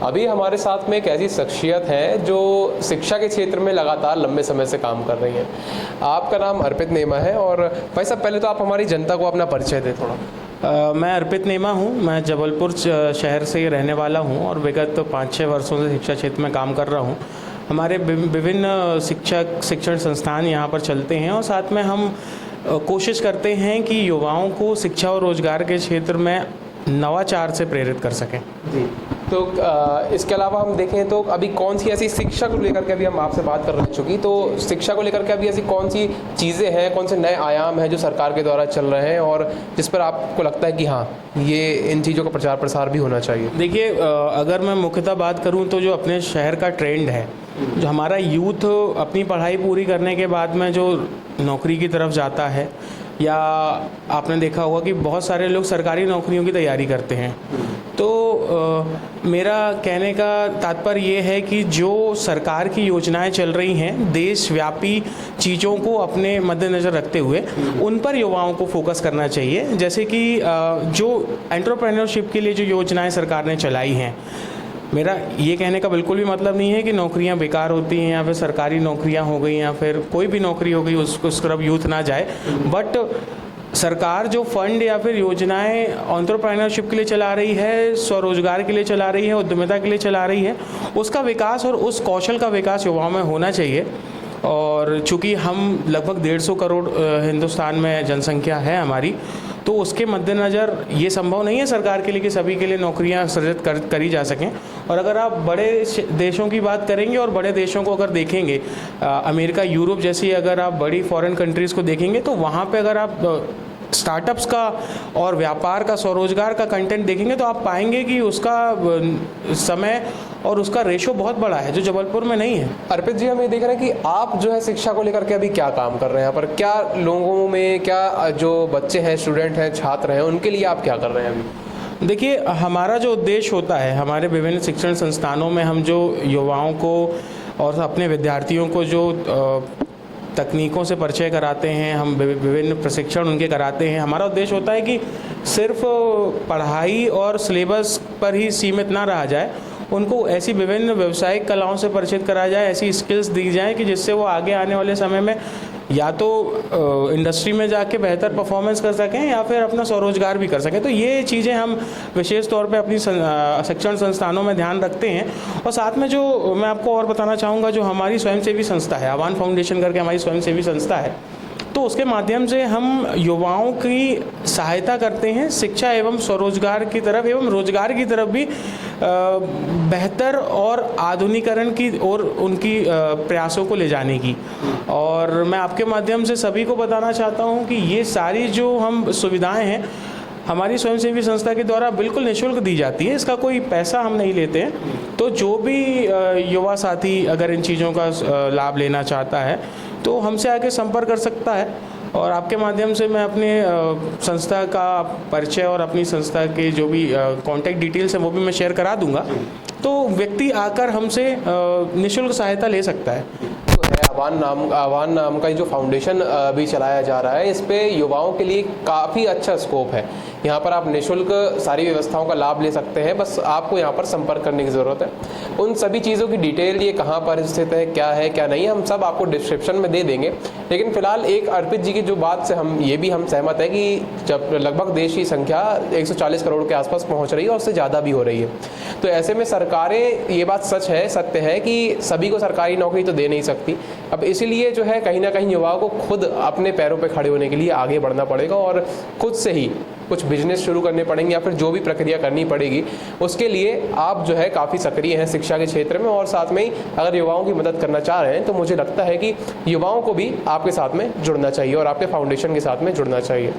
अभी हमारे साथ में एक ऐसी शख्सियत है जो शिक्षा के क्षेत्र में लगातार लंबे समय से काम कर रही हैं। आपका नाम अर्पित नेमा है और भाई साहब पहले तो आप हमारी जनता को अपना परिचय दें थोड़ा। मैं अर्पित नेमा हूँ। मैं जबलपुर शहर से रहने वाला हूँ और विगत 5-6 वर्षों से शिक्षा क्षेत्र में काम कर रहा हूँ। हमारे विभिन्न शिक्षण संस्थान यहाँ पर चलते हैं और साथ में हम कोशिश करते हैं कि युवाओं को शिक्षा और रोजगार के क्षेत्र में नवाचार से प्रेरित कर सकें। जी, तो इसके अलावा हम देखें तो अभी कौन सी ऐसी शिक्षा को लेकर के अभी हम आपसे बात कर रहे चुकी, तो शिक्षा को लेकर के अभी ऐसी कौन सी चीज़ें हैं, कौन से नए आयाम हैं जो सरकार के द्वारा चल रहे हैं और जिस पर आपको लगता है कि हाँ ये इन चीज़ों का प्रचार प्रसार भी होना चाहिए? देखिए, अगर मैं मुख्यतः बात करूँ तो जो अपने शहर का ट्रेंड है, जो हमारा यूथ अपनी पढ़ाई पूरी करने के बाद में जो नौकरी की तरफ जाता है, या आपने देखा होगा कि बहुत सारे लोग सरकारी नौकरियों की तैयारी करते हैं। तो मेरा कहने का तात्पर्य ये है कि जो सरकार की योजनाएं चल रही हैं, देशव्यापी चीज़ों को अपने मद्देनज़र रखते हुए उन पर युवाओं को फोकस करना चाहिए। जैसे कि जो एंटरप्रेन्योरशिप के लिए जो योजनाएं सरकार ने चलाई हैं, मेरा ये कहने का बिल्कुल भी मतलब नहीं है कि नौकरियां बेकार होती हैं या फिर सरकारी नौकरियां हो गई या फिर कोई भी नौकरी हो गई उस तरफ यूथ ना जाए। बट सरकार जो फंड या फिर योजनाएं एंटरप्रेन्योरशिप के लिए चला रही है, स्वरोजगार के लिए चला रही है, उद्यमिता के लिए चला रही है, उसका विकास और उस कौशल का विकास युवाओं में होना चाहिए। और चूँकि हम लगभग 150 करोड़ हिंदुस्तान में जनसंख्या है हमारी, तो उसके मद्देनज़र ये संभव नहीं है सरकार के लिए कि सभी के लिए नौकरियां सृजित करी जा सकें। और अगर आप बड़े देशों की बात करेंगे और बड़े देशों को अगर देखेंगे, अमेरिका, यूरोप जैसी अगर आप बड़ी फॉरेन कंट्रीज़ को देखेंगे, तो वहाँ पे अगर आप स्टार्टअप्स का और व्यापार का, स्वरोजगार का कंटेंट देखेंगे तो आप पाएंगे कि उसका समय और उसका रेशो बहुत बड़ा है, जो जबलपुर में नहीं है। अर्पित जी, हम ये देख रहे हैं कि आप जो है शिक्षा को लेकर के अभी क्या काम कर रहे हैं यहाँ पर, क्या लोगों में, क्या जो बच्चे हैं, स्टूडेंट हैं, छात्र हैं, उनके लिए आप क्या कर रहे हैं अभी? देखिए, हमारा जो उद्देश्य होता है, हमारे विभिन्न शिक्षण संस्थानों में हम जो युवाओं को और अपने विद्यार्थियों को जो तकनीकों से परिचय कराते हैं, हम विभिन्न प्रशिक्षण उनके कराते हैं। हमारा उद्देश्य होता है कि सिर्फ पढ़ाई और सिलेबस पर ही सीमित ना रहा जाए, उनको ऐसी विभिन्न व्यावसायिक कलाओं से परिचित कराया जाए, ऐसी स्किल्स दी जाए कि जिससे वो आगे आने वाले समय में या तो इंडस्ट्री में जाके बेहतर परफॉर्मेंस कर सकें या फिर अपना स्वरोजगार भी कर सकें। तो ये चीज़ें हम विशेष तौर पे अपनी शिक्षण संस्थानों में ध्यान रखते हैं। और साथ में जो मैं आपको और बताना चाहूँगा, जो हमारी स्वयंसेवी संस्था है, आह्वान फाउंडेशन करके हमारी स्वयंसेवी संस्था है, तो उसके माध्यम से हम युवाओं की सहायता करते हैं शिक्षा एवं स्वरोजगार की तरफ एवं रोजगार की तरफ भी बेहतर और आधुनिकीकरण की और उनकी प्रयासों को ले जाने की। और मैं आपके माध्यम से सभी को बताना चाहता हूं कि ये सारी जो हम सुविधाएं हैं हमारी स्वयंसेवी संस्था के द्वारा बिल्कुल निःशुल्क दी जाती है, इसका कोई पैसा हम नहीं लेते हैं। तो जो भी युवा साथी अगर इन चीज़ों का लाभ लेना चाहता है तो हमसे आके संपर्क कर सकता है। और आपके माध्यम से मैं अपने संस्था का परिचय और अपनी संस्था के जो भी कॉन्टैक्ट डिटेल्स हैं वो भी मैं शेयर करा दूंगा, तो व्यक्ति आकर हमसे निःशुल्क सहायता ले सकता है। तो है आह्वान नाम का जो फाउंडेशन अभी चलाया जा रहा है, इस पे युवाओं के लिए काफ़ी अच्छा स्कोप है। यहाँ पर आप निःशुल्क सारी व्यवस्थाओं का लाभ ले सकते हैं, बस आपको यहाँ पर संपर्क करने की ज़रूरत है। उन सभी चीज़ों की डिटेल, ये कहाँ पर स्थित है क्या नहीं, हम सब आपको डिस्क्रिप्शन में दे देंगे। लेकिन फिलहाल एक अर्पित जी की जो बात से हम सहमत है कि जब लगभग देश की संख्या 140 करोड़ के आसपास पहुँच रही है और उससे ज़्यादा भी हो रही है, तो ऐसे में सरकारें, ये बात सत्य है कि सभी को सरकारी नौकरी तो दे नहीं सकती। अब इसीलिए जो है कहीं ना कहीं युवाओं को खुद अपने पैरों पे खड़े होने के लिए आगे बढ़ना पड़ेगा और खुद से ही कुछ बिजनेस शुरू करने पड़ेंगे या फिर जो भी प्रक्रिया करनी पड़ेगी, उसके लिए आप जो है काफ़ी सक्रिय हैं शिक्षा के क्षेत्र में। और साथ में ही अगर युवाओं की मदद करना चाह रहे हैं तो मुझे लगता है कि युवाओं को भी आपके साथ में जुड़ना चाहिए और आपके फाउंडेशन के साथ में जुड़ना चाहिए।